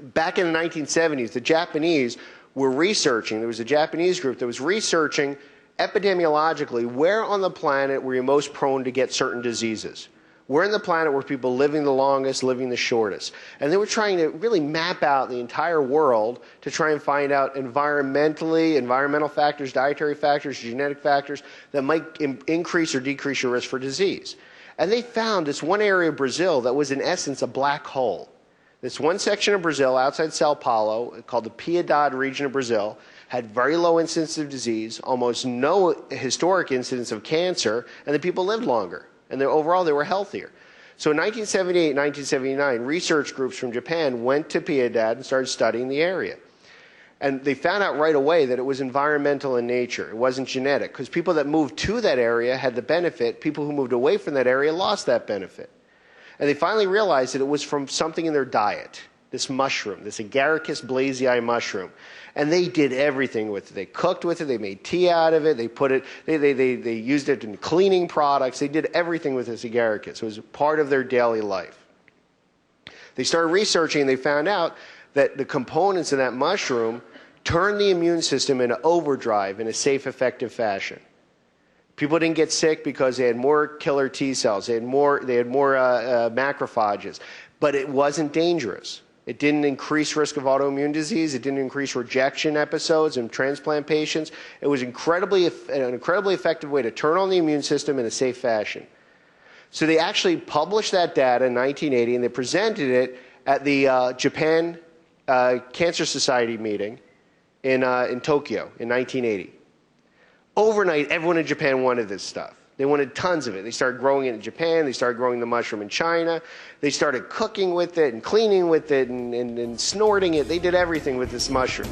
Back in the 1970s, the Japanese were researching, there was a Japanese group that was researching epidemiologically where on the planet were you most prone to get certain diseases. Where on the planet were people living the longest, living the shortest. And they were trying to really map out the entire world to try and find out environmental factors, dietary factors, genetic factors that might increase or decrease your risk for disease. And they found this one area of Brazil that was in essence a black hole. This one section of Brazil outside Sao Paulo, called the Piedade region of Brazil, had very low incidence of disease, almost no historic incidence of cancer, and the people lived longer. And overall, they were healthier. So in 1978, 1979, research groups from Japan went to Piedade and started studying the area. And they found out right away that it was environmental in nature. It wasn't genetic, because people that moved to that area had the benefit. People who moved away from that area lost that benefit. And they finally realized that it was from something in their diet, this mushroom, this Agaricus blazei mushroom. And they did everything with it. They cooked with it. They made tea out of it. They put it. They used it in cleaning products. They did everything with this Agaricus. It was part of their daily life. They started researching, and they found out that the components of that mushroom turned the immune system into overdrive in a safe, effective fashion. People didn't get sick because they had more killer T cells. They had more macrophages. But it wasn't dangerous. It didn't increase risk of autoimmune disease. It didn't increase rejection episodes in transplant patients. It was an incredibly effective way to turn on the immune system in a safe fashion. So they actually published that data in 1980, and they presented it at the Japan Cancer Society meeting in Tokyo in 1980. Overnight, everyone in Japan wanted this stuff. They wanted tons of it. They started growing it in Japan. They started growing the mushroom in China. They started cooking with it and cleaning with it and snorting it. They did everything with this mushroom.